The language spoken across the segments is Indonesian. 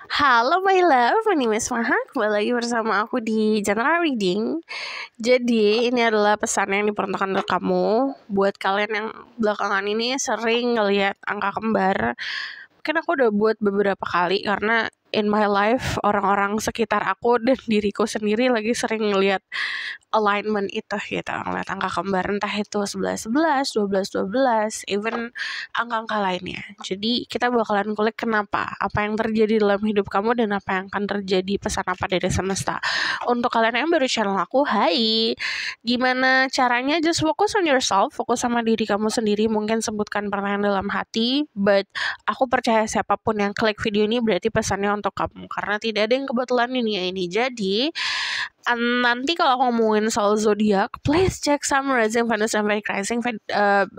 Halo my love, ini Miss Maha. Kembali lagi bersama aku di General Reading. Jadi ini adalah pesan yang diperuntukkan untuk kamu. Buat kalian yang belakangan ini sering ngelihat angka kembar. Mungkin aku udah buat beberapa kali karena in my life orang-orang sekitar aku dan diriku sendiri lagi sering ngelihat alignment itu gitu, ngeliat angka kembar entah itu 11-11, 12-12, even angka-angka lainnya. Jadi kita bakalan kulik kenapa, apa yang terjadi dalam hidup kamu dan apa yang akan terjadi, pesan apa dari semesta. Untuk kalian yang baru channel aku, hai, gimana caranya? Just focus on yourself, fokus sama diri kamu sendiri. Mungkin sebutkan pertanyaan dalam hati, but aku percaya siapapun yang klik video ini berarti pesannya untuk kamu, karena tidak ada yang kebetulan ini. Jadi nanti kalau ngomongin soal zodiak, please check some rising, Venus, and Vedic rising.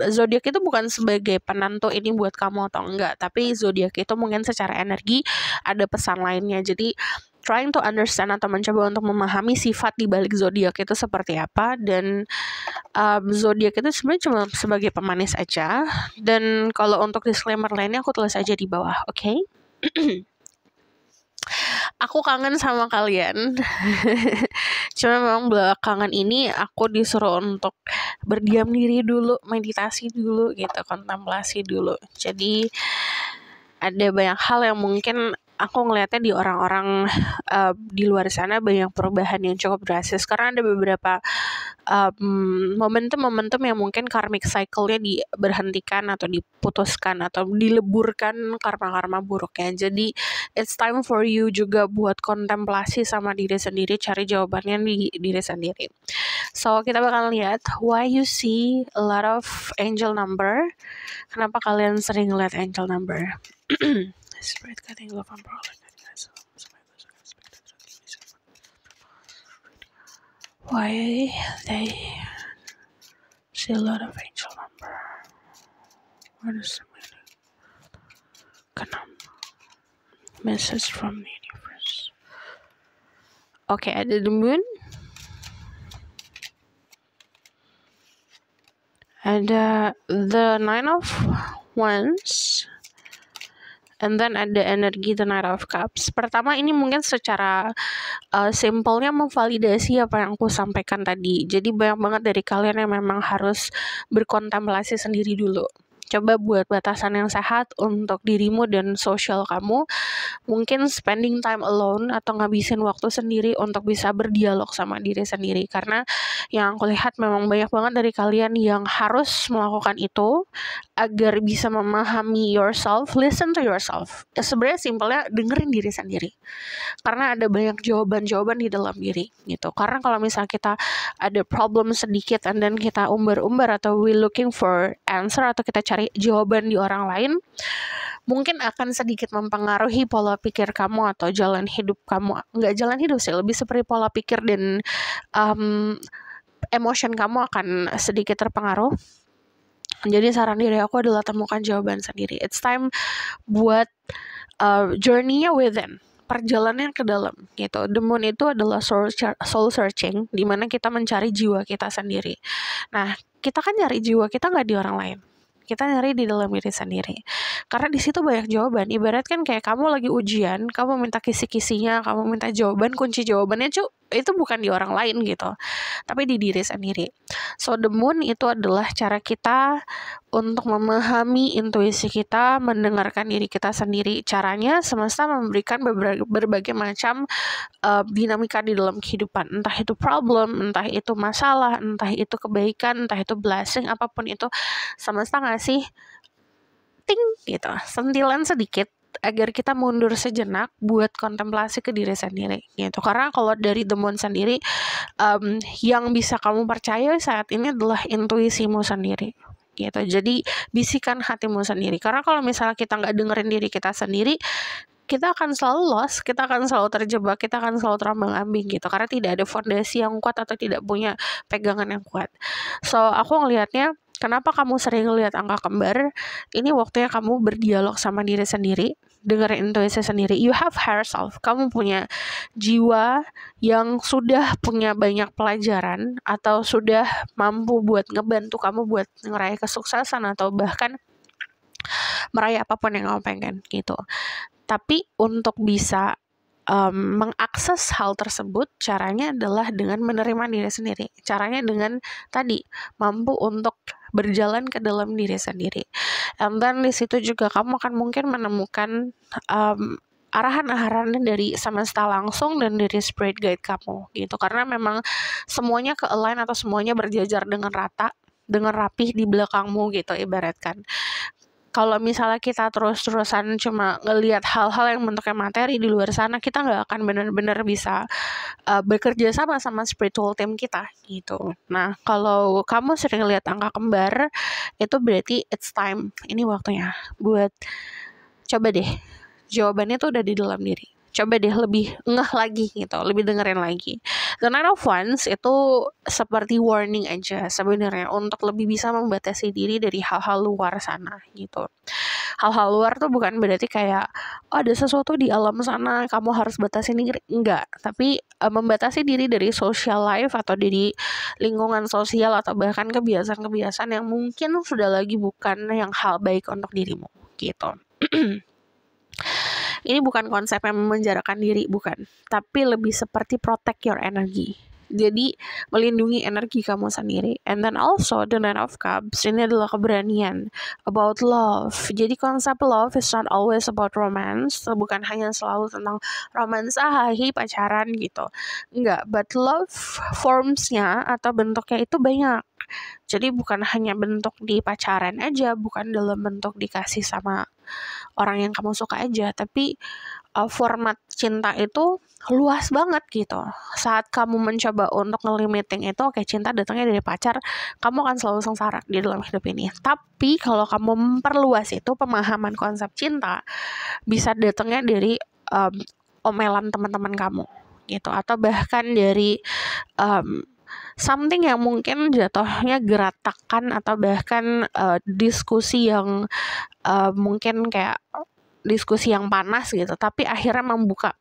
Zodiak itu bukan sebagai penentu ini buat kamu atau enggak, tapi zodiak itu mungkin secara energi ada pesan lainnya. Jadi trying to understand atau mencoba untuk memahami sifat di balik zodiak itu seperti apa, dan zodiak itu sebenarnya cuma sebagai pemanis aja. Dan kalau untuk disclaimer lainnya aku tulis aja di bawah, oke? Aku kangen sama kalian. Cuma memang belakangan ini aku disuruh untuk berdiam diri dulu, meditasi dulu gitu, kontemplasi dulu. Jadi ada banyak hal yang mungkin aku ngelihatnya di orang-orang di luar sana banyak perubahan yang cukup drastis, karena ada beberapa momentum-momentum yang mungkin karmic cycle-nya diberhentikan atau diputuskan atau dileburkan karma-karma buruknya. Jadi it's time for you juga buat kontemplasi sama diri sendiri, cari jawabannya di diri sendiri. So kita bakal lihat why you see a lot of angel number. Kenapa kalian sering lihat angel number? Spirit cutting love and power. Why they see a lot of angel number? What is the meaning? Kenapa? Message from the universe. Okay, ada the moon. Ada the nine of wands. And then ada energi the Knight of Cups. Pertama ini mungkin secara simpelnya memvalidasi apa yang aku sampaikan tadi. Jadi banyak banget dari kalian yang memang harus berkontemplasi sendiri dulu. Coba buat batasan yang sehat untuk dirimu dan sosial kamu. Mungkin spending time alone atau ngabisin waktu sendiri untuk bisa berdialog sama diri sendiri. Karena yang aku lihat memang banyak banget dari kalian yang harus melakukan itu agar bisa memahami yourself, listen to yourself. Sebenarnya simpelnya dengerin diri sendiri. Karena ada banyak jawaban-jawaban di dalam diri gitu. Karena kalau misalnya kita ada problem sedikit and then kita umbar-umbar atau we looking for answer atau kita cari jawaban di orang lain, mungkin akan sedikit mempengaruhi pola pikir kamu atau jalan hidup kamu. Nggak jalan hidup sih, lebih seperti pola pikir dan emotion kamu akan sedikit terpengaruh. Jadi saran diri aku adalah temukan jawaban sendiri. It's time buat journey-nya within, perjalanan ke dalam gitu. The moon itu adalah soul searching, di mana kita mencari jiwa kita sendiri. Nah, kita kan nyari jiwa kita nggak di orang lain. Kita nyari di dalam diri sendiri. Karena di situ banyak jawaban. Ibarat kan kayak kamu lagi ujian, kamu minta kisi-kisinya, kamu minta jawaban, kunci jawabannya itu bukan di orang lain gitu, tapi di diri sendiri. So the moon itu adalah cara kita untuk memahami intuisi kita, mendengarkan diri kita sendiri. Caranya semesta memberikan berbagai macam dinamika di dalam kehidupan. Entah itu problem, entah itu masalah, entah itu kebaikan, entah itu blessing, apapun itu semesta ngasih ting gitu, sentilan sedikit agar kita mundur sejenak buat kontemplasi ke diri sendiri gitu. Karena kalau dari The Moon sendiri, yang bisa kamu percaya saat ini adalah intuisimu sendiri gitu. Jadi bisikan hatimu sendiri. Karena kalau misalnya kita nggak dengerin diri kita sendiri, kita akan selalu lost, kita akan selalu terjebak, kita akan selalu terombang-ambing gitu. Karena tidak ada fondasi yang kuat atau tidak punya pegangan yang kuat. So aku ngelihatnya, kenapa kamu sering lihat angka kembar? Ini waktunya kamu berdialog sama diri sendiri, dengerin intuisi sendiri. You have higher self. Kamu punya jiwa yang sudah punya banyak pelajaran atau sudah mampu buat ngebantu kamu buat ngeraih kesuksesan atau bahkan meraih apapun yang kamu pengen gitu. Tapi untuk bisa mengakses hal tersebut, caranya adalah dengan menerima diri sendiri. Caranya dengan tadi mampu untuk berjalan ke dalam diri sendiri. And then di situ juga kamu akan mungkin menemukan arahan-arahan dari semesta langsung dan dari spirit guide kamu gitu. Karena memang semuanya ke-align atau semuanya berjajar dengan rata, dengan rapih di belakangmu gitu ibaratkan. Kalau misalnya kita terus-terusan cuma ngelihat hal-hal yang bentuknya materi di luar sana, kita nggak akan benar-benar bisa bekerja sama spiritual team kita gitu. Nah, kalau kamu sering lihat angka kembar, itu berarti it's time, ini waktunya buat coba deh. Jawabannya tuh udah di dalam diri. Coba deh lebih ngeh lagi gitu, lebih dengerin lagi. The Nine of Wands itu seperti warning aja sebenarnya untuk lebih bisa membatasi diri dari hal-hal luar sana gitu. Hal-hal luar tuh bukan berarti kayak ada sesuatu di alam sana kamu harus batasi diri, enggak. Tapi membatasi diri dari social life atau dari lingkungan sosial atau bahkan kebiasaan-kebiasaan yang mungkin sudah lagi bukan yang hal baik untuk dirimu gitu. Ini bukan konsep yang memenjarakan diri, bukan. Tapi lebih seperti protect your energy. Jadi melindungi energi kamu sendiri. And then also the Nine of Cups ini adalah keberanian, about love. Jadi konsep love is not always about romance. Bukan hanya selalu tentang romansa, hahi, pacaran gitu. Enggak, but love formsnya atau bentuknya itu banyak. Jadi bukan hanya bentuk di pacaran aja, bukan dalam bentuk dikasih sama orang yang kamu suka aja, tapi format cinta itu luas banget gitu. Saat kamu mencoba untuk ngelimiting itu, oke, cinta datangnya dari pacar, kamu akan selalu sengsara di dalam hidup ini. Tapi kalau kamu memperluas itu, pemahaman konsep cinta bisa datangnya dari omelan teman-teman kamu gitu, atau bahkan dari something yang mungkin jatuhnya geratakan atau bahkan diskusi yang mungkin kayak diskusi yang panas gitu, tapi akhirnya membuka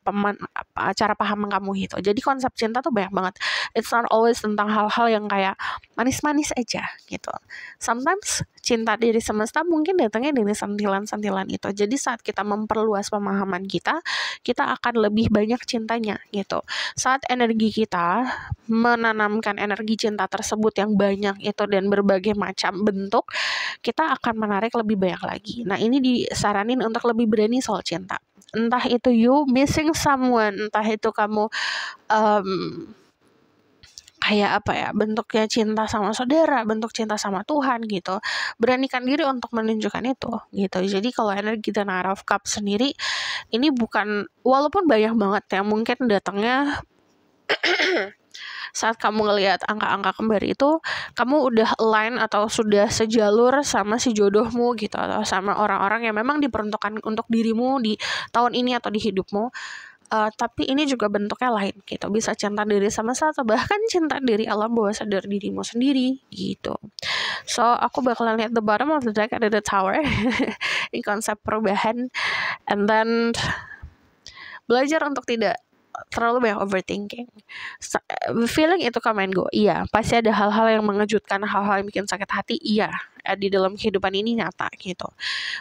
cara paham kamu gitu. Jadi konsep cinta tuh banyak banget. It's not always tentang hal-hal yang kayak manis-manis aja gitu. Sometimes cinta dari semesta mungkin datangnya dari sentilan-sentilan itu. Jadi saat kita memperluas pemahaman kita akan lebih banyak cintanya gitu. Saat energi kita menanamkan energi cinta tersebut yang banyak itu dan berbagai macam bentuk, kita akan menarik lebih banyak lagi. Nah, ini disaranin untuk lebih berani soal cinta. Entah itu you missing someone, entah itu kamu kayak apa ya, bentuknya cinta sama saudara, bentuk cinta sama Tuhan gitu. Beranikan diri untuk menunjukkan itu gitu. Jadi kalau energi The Nine of Cups sendiri, ini bukan, walaupun banyak banget yang mungkin datangnya saat kamu ngelihat angka-angka kembar itu, kamu udah align atau sudah sejalur sama si jodohmu gitu, atau sama orang-orang yang memang diperuntukkan untuk dirimu di tahun ini atau di hidupmu. Tapi ini juga bentuknya lain gitu, bisa cinta diri semesta atau bahkan cinta diri alam bawah sadar dirimu sendiri gitu. So aku bakalan lihat the bottom of the deck, ada the Tower. Ini konsep perubahan. And then belajar untuk tidak terlalu banyak overthinking. Feeling itu come and go. Iya, pasti ada hal-hal yang mengejutkan, hal-hal yang bikin sakit hati. Iya, di dalam kehidupan ini nyata gitu.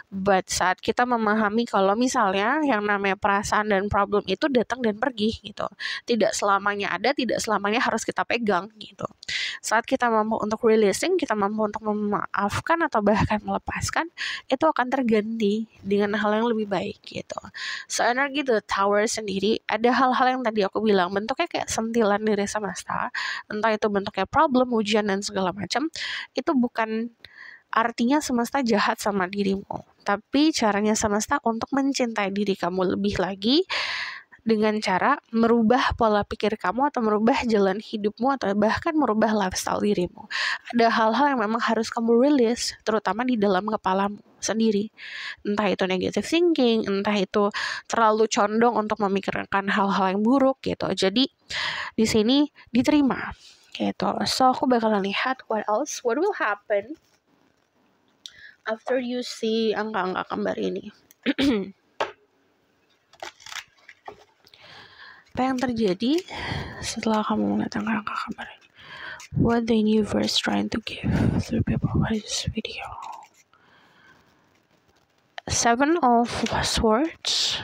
But saat kita memahami kalau misalnya yang namanya perasaan dan problem itu datang dan pergi gitu, tidak selamanya ada, tidak selamanya harus kita pegang gitu. Saat kita mampu untuk releasing, kita mampu untuk memaafkan atau bahkan melepaskan, itu akan terganti dengan hal yang lebih baik gitu. So energi The Tower sendiri, ada hal-hal yang tadi aku bilang bentuknya kayak sentilan dari semesta, entah itu bentuknya problem, ujian dan segala macam, itu bukan artinya semesta jahat sama dirimu, tapi caranya semesta untuk mencintai diri kamu lebih lagi dengan cara merubah pola pikir kamu atau merubah jalan hidupmu atau bahkan merubah lifestyle dirimu. Ada hal-hal yang memang harus kamu release, terutama di dalam kepalamu sendiri. Entah itu negative thinking, entah itu terlalu condong untuk memikirkan hal-hal yang buruk gitu. Jadi di sini diterima gitu. So aku bakalan lihat what will happen after you see angka-angka kembar ini. Apa yang terjadi setelah kamu melihat angka-angka kembar ini? What the universe trying to give to the people watching this video? 7 of Swords,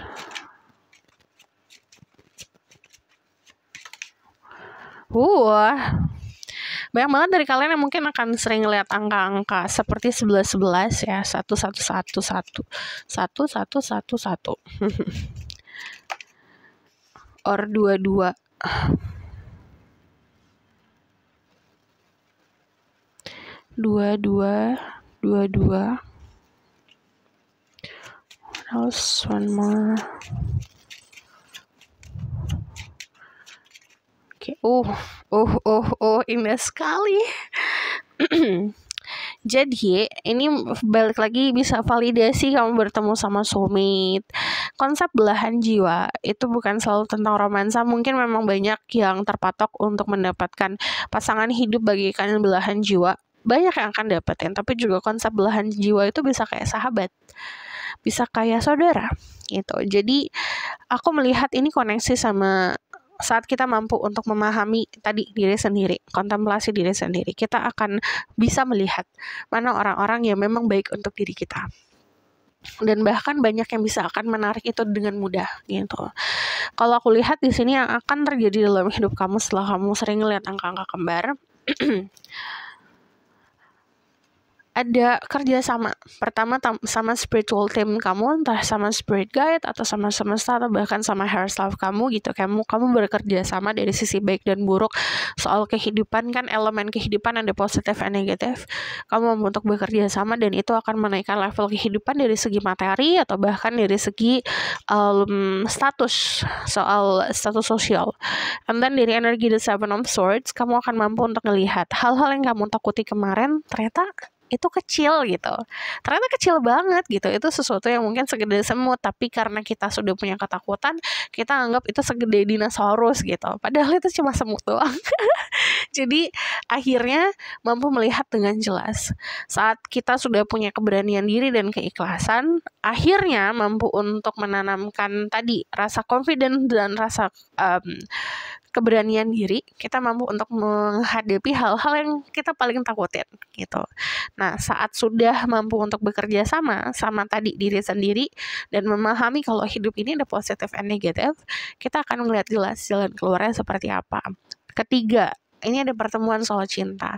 Banyak banget dari kalian yang mungkin akan sering lihat angka-angka seperti 11-11 ya, 1-1-1-1, 1-1-1-1, or 2-2. 2-2. What else? One more. Oke. Indah sekali. Jadi ini balik lagi bisa validasi kamu bertemu sama soulmate. Konsep belahan jiwa itu bukan selalu tentang romansa. Mungkin memang banyak yang terpatok untuk mendapatkan pasangan hidup bagaikan belahan jiwa. Banyak yang akan dapetin, tapi juga konsep belahan jiwa itu bisa kayak sahabat, bisa kayak saudara gitu. Jadi aku melihat ini koneksi sama saat kita mampu untuk memahami tadi diri sendiri, kontemplasi diri sendiri, kita akan bisa melihat mana orang-orang yang memang baik untuk diri kita. Dan bahkan banyak yang bisa akan menarik itu dengan mudah gitu. Kalau aku lihat di sini yang akan terjadi dalam hidup kamu setelah kamu sering lihat angka-angka kembar, ada kerjasama. Pertama sama spiritual team kamu, entah sama spirit guide atau sama semesta atau bahkan sama higher self kamu gitu. Kamu bekerja sama dari sisi baik dan buruk. Soal kehidupan kan elemen kehidupan ada positif dan negatif. Kamu untuk bekerja sama dan itu akan menaikkan level kehidupan dari segi materi atau bahkan dari segi status, soal status sosial. And then dari energi the Seven of Swords, kamu akan mampu untuk melihat hal-hal yang kamu takuti kemarin ternyata itu kecil gitu. Ternyata kecil banget gitu. Itu sesuatu yang mungkin segede semut, tapi karena kita sudah punya ketakutan, kita anggap itu segede dinosaurus gitu. Padahal itu cuma semut doang. Jadi akhirnya mampu melihat dengan jelas. Saat kita sudah punya keberanian diri dan keikhlasan, akhirnya mampu untuk menanamkan tadi rasa confident dan rasa keberanian diri, kita mampu untuk menghadapi hal-hal yang kita paling takutin gitu. Nah, saat sudah mampu untuk bekerja sama tadi diri sendiri dan memahami kalau hidup ini ada positif and negatif, kita akan melihat jelas jalan keluarnya seperti apa. Ketiga, ini ada pertemuan soal cinta.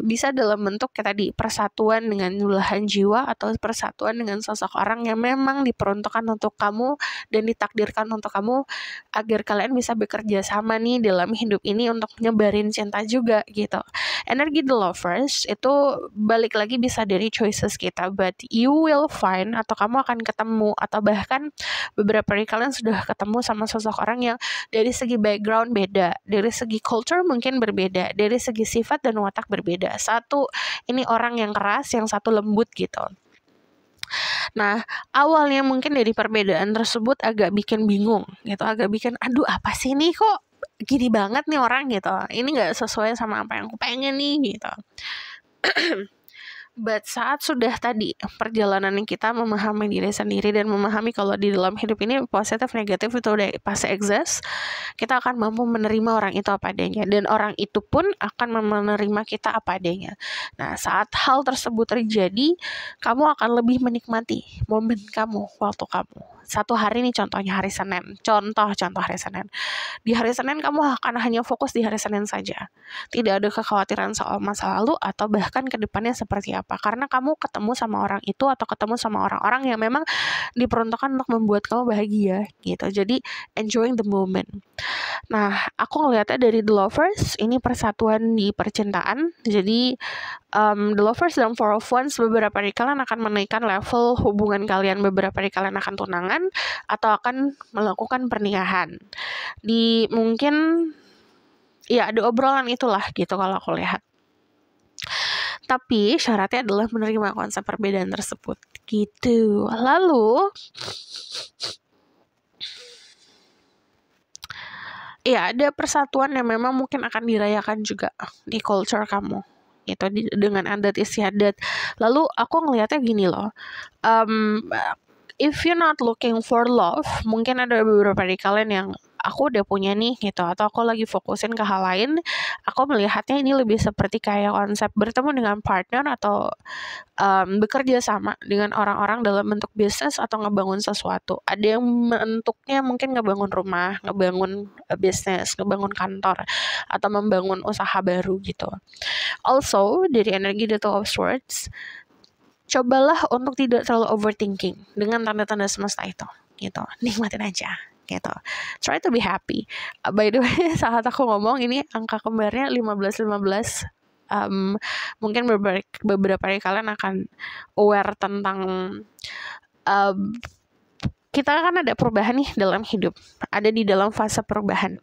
Bisa dalam bentuk kayak tadi persatuan dengan belahan jiwa atau persatuan dengan sosok orang yang memang diperuntukkan untuk kamu dan ditakdirkan untuk kamu agar kalian bisa bekerja sama nih dalam hidup ini untuk nyebarin cinta juga gitu. Energi the lovers itu balik lagi bisa dari choices kita, but you will find atau kamu akan ketemu atau bahkan beberapa dari kalian sudah ketemu sama sosok orang yang dari segi background beda, dari segi culture mungkin berbeda, dari segi sifat dan watak berbeda. Satu ini orang yang keras, yang satu lembut gitu. Nah, awalnya mungkin dari perbedaan tersebut agak bikin bingung gitu, agak bikin aduh apa sih nih kok gini banget nih orang gitu. Ini gak sesuai sama apa yang aku pengen nih gitu. But saat sudah tadi perjalanan kita memahami diri sendiri dan memahami kalau di dalam hidup ini positif negatif itu udah pasti exist, kita akan mampu menerima orang itu apa adanya dan orang itu pun akan menerima kita apa adanya. Nah, saat hal tersebut terjadi, kamu akan lebih menikmati momen kamu, waktu kamu. Satu hari nih contohnya hari Senin. Contoh hari Senin. Di hari Senin kamu akan hanya fokus di hari Senin saja. Tidak ada kekhawatiran soal masa lalu atau bahkan ke depannya seperti apa. Karena kamu ketemu sama orang itu atau ketemu sama orang-orang yang memang diperuntukkan untuk membuat kamu bahagia gitu. Jadi enjoying the moment. Nah, aku ngeliatnya dari The Lovers, ini persatuan di percintaan. Jadi The Lovers dan Four of Wands beberapa dari kalian akan menaikkan level hubungan kalian. Beberapa dari kalian akan tunangan atau akan melakukan pernikahan. Di mungkin ya ada obrolan itulah gitu kalau aku lihat. Tapi syaratnya adalah menerima konsep perbedaan tersebut gitu. Lalu ya ada persatuan yang memang mungkin akan dirayakan juga di culture kamu gitu, dengan adat istiadat. Lalu aku ngelihatnya gini loh, if you're not looking for love, mungkin ada beberapa dari kalian yang aku udah punya nih gitu, atau aku lagi fokusin ke hal lain, aku melihatnya ini lebih seperti kayak konsep bertemu dengan partner atau bekerja sama dengan orang-orang dalam bentuk bisnis atau ngebangun sesuatu. Ada yang bentuknya mungkin ngebangun rumah, ngebangun bisnis, ngebangun kantor, atau membangun usaha baru gitu. Also, dari energi The Two of Swords, cobalah untuk tidak terlalu overthinking dengan tanda-tanda semesta itu gitu. Nikmatin aja gitu. Try to be happy. By the way, saat aku ngomong ini angka kembarnya 15-15. Mungkin beberapa dari kalian akan aware tentang kita kan ada perubahan nih dalam hidup, ada di dalam fase perubahan.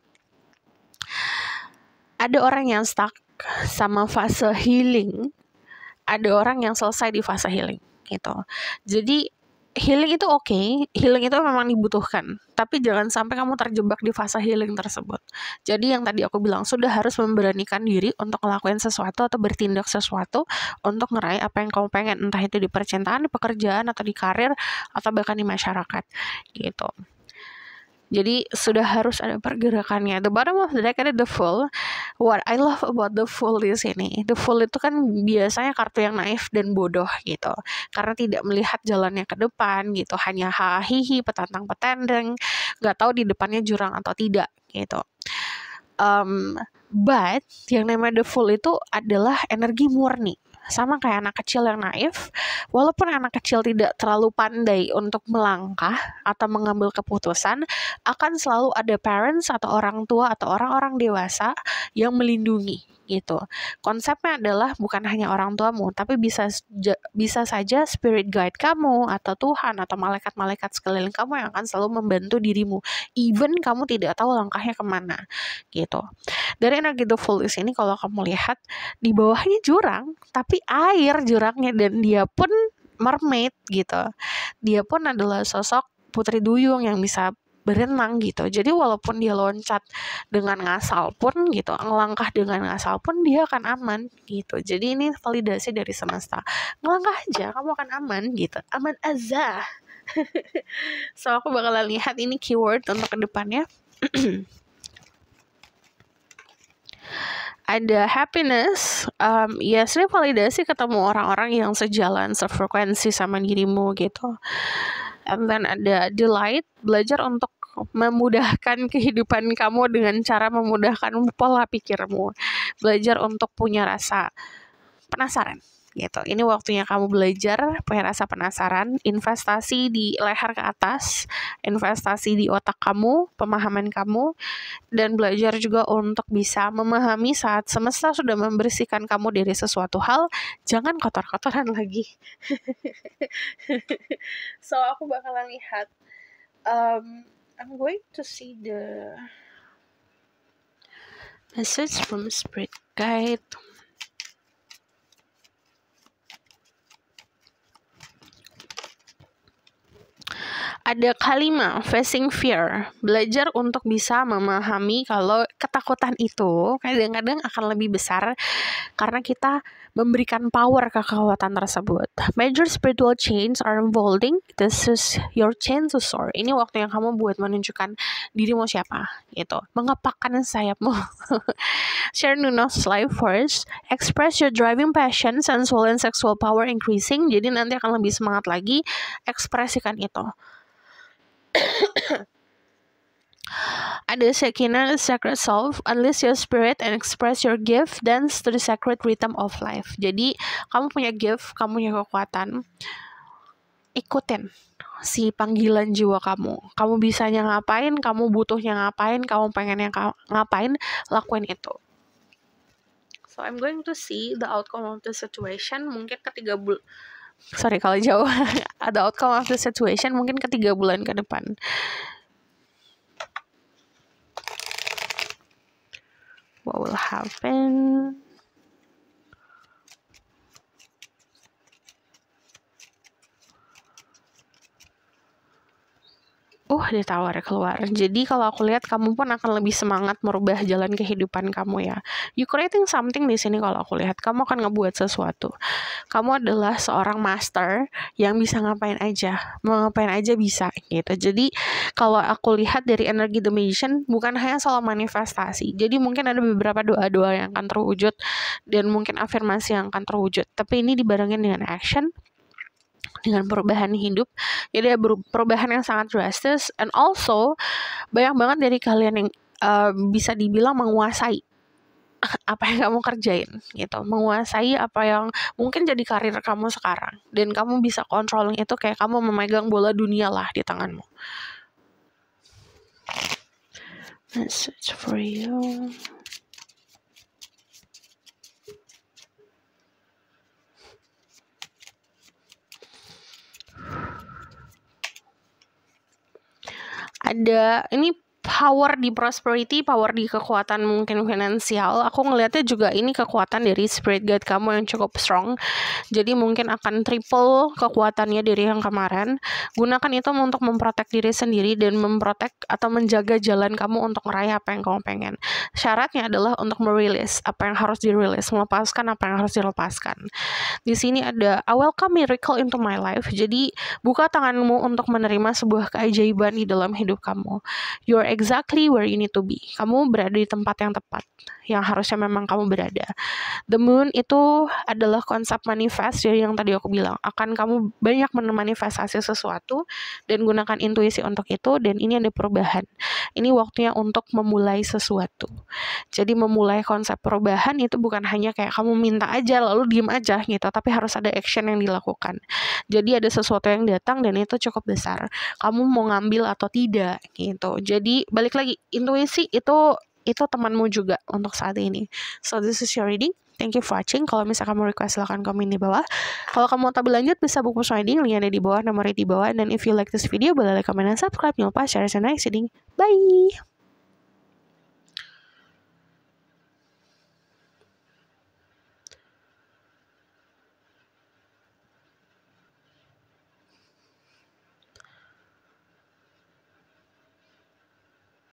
Ada orang yang stuck sama fase healing, ada orang yang selesai di fase healing gitu. Jadi healing itu oke, healing itu memang dibutuhkan, tapi jangan sampai kamu terjebak di fase healing tersebut. Jadi yang tadi aku bilang, sudah harus memberanikan diri untuk ngelakuin sesuatu atau bertindak sesuatu untuk ngeraih apa yang kamu pengen, entah itu di percintaan, di pekerjaan, atau di karir, atau bahkan di masyarakat gitu. Jadi sudah harus ada pergerakannya. The bottom of the deck ada the Fool. What I love about the Fool di sini, the Fool itu kan biasanya kartu yang naif dan bodoh gitu, karena tidak melihat jalannya ke depan gitu, hanya hahihi, petantang petendeng, nggak tahu di depannya jurang atau tidak gitu. But yang namanya the Fool itu adalah energi murni. Sama kayak anak kecil yang naif, walaupun anak kecil tidak terlalu pandai untuk melangkah atau mengambil keputusan, akan selalu ada parents atau orang tua atau orang-orang dewasa yang melindungi gitu. Konsepnya adalah bukan hanya orang tuamu, tapi bisa saja spirit guide kamu atau Tuhan atau malaikat-malaikat sekeliling kamu yang akan selalu membantu dirimu, even kamu tidak tahu langkahnya kemana gitu. Dari energi The Fool ini, kalau kamu lihat di bawahnya jurang, tapi air jurangnya, dan dia pun mermaid gitu. Dia pun adalah sosok putri duyung yang bisa berenang gitu. Jadi walaupun dia loncat dengan ngasal pun gitu, ngelangkah dengan ngasal pun dia akan aman gitu. Jadi ini validasi dari semesta. Ngelangkah aja kamu akan aman gitu. Aman aja. So aku bakalan lihat ini keyword untuk kedepannya. Ada happiness, ya sering validasi ketemu orang-orang yang sejalan, sefrekuensi sama dirimu gitu. And then ada delight, belajar untuk memudahkan kehidupan kamu dengan cara memudahkan pola pikirmu. Belajar untuk punya rasa penasaran gitu. Ini waktunya kamu belajar, punya rasa penasaran, investasi di leher ke atas, investasi di otak kamu, pemahaman kamu, dan belajar juga untuk bisa memahami saat semesta sudah membersihkan kamu dari sesuatu hal, jangan kotor-kotoran lagi. So aku bakalan lihat, I'm going to see the message from Spirit Guide. Ada kelima, facing fear. Belajar untuk bisa memahami kalau ketakutan itu kadang-kadang akan lebih besar karena kita memberikan power ke kekuatan tersebut. Major spiritual chains are unfolding. This is your chance to soar. Ini waktu yang kamu buat menunjukkan dirimu siapa gitu. Mengepakkan sayapmu. Share Nuno's life force. Express your driving passion, sensual and sexual power increasing. Jadi nanti akan lebih semangat lagi. Ekspresikan itu. Ada Shekinah, sacred self, unleash your spirit and express your gift, dance to the sacred rhythm of life. Jadi kamu punya gift, kamu punya kekuatan, ikutin si panggilan jiwa kamu. Kamu bisanya ngapain, kamu butuhnya ngapain, kamu pengennya ngapain, lakuin itu. So I'm going to see the outcome of the situation. Mungkin ketiga bulan, sorry kalau jauh. Ada outcome of the situation mungkin ke 3 bulan ke depan. What will happen? ditawar keluar. Jadi kalau aku lihat kamu pun akan lebih semangat merubah jalan kehidupan kamu ya. You creating something di sini kalau aku lihat. Kamu akan ngebuat sesuatu. Kamu adalah seorang master yang bisa ngapain aja. Mau ngapain aja bisa gitu. Jadi kalau aku lihat dari energi The Magician bukan hanya soal manifestasi. Jadi mungkin ada beberapa doa-doa yang akan terwujud dan mungkin afirmasi yang akan terwujud. Tapi ini dibarengin dengan action, dengan perubahan hidup. Jadi ada perubahan yang sangat drastis, and also banyak banget dari kalian yang bisa dibilang menguasai apa yang kamu kerjain gitu, menguasai apa yang mungkin jadi karir kamu sekarang, dan kamu bisa controlling itu kayak kamu memegang bola dunia lah di tanganmu. Message for you. Ada ini power di prosperity, power di kekuatan mungkin finansial. Aku ngelihatnya juga ini kekuatan dari spirit guide kamu yang cukup strong. Jadi mungkin akan triple kekuatannya dari yang kemarin. Gunakan itu untuk memprotek diri sendiri dan memprotek atau menjaga jalan kamu untuk meraih apa yang kamu pengen. Syaratnya adalah untuk merilis apa yang harus dirilis, melepaskan apa yang harus dilepaskan. Di sini ada I welcome miracle into my life. Jadi buka tanganmu untuk menerima sebuah keajaiban di dalam hidup kamu. You're exactly where you need to be. Kamu berada di tempat yang tepat, yang harusnya memang kamu berada. The moon itu adalah konsep manifest, jadi yang tadi aku bilang, akan kamu banyak memanifestasi sesuatu dan gunakan intuisi untuk itu, dan ini ada perubahan. Ini waktunya untuk memulai sesuatu. Jadi memulai konsep perubahan itu bukan hanya kayak kamu minta aja lalu diem aja gitu, tapi harus ada action yang dilakukan. Jadi ada sesuatu yang datang dan itu cukup besar. Kamu mau ngambil atau tidak gitu. Jadi balik lagi, intuisi itu temanmu juga untuk saat ini. So this is your reading. Thank you for watching. Kalau misalkan kamu request, silahkan komen di bawah. Kalau kamu mau tahu lanjut, bisa buku reading, link ada di bawah, nomornya di bawah. Dan if you like this video, boleh like, comment, dan subscribe. Jangan lupa share, next reading. Bye!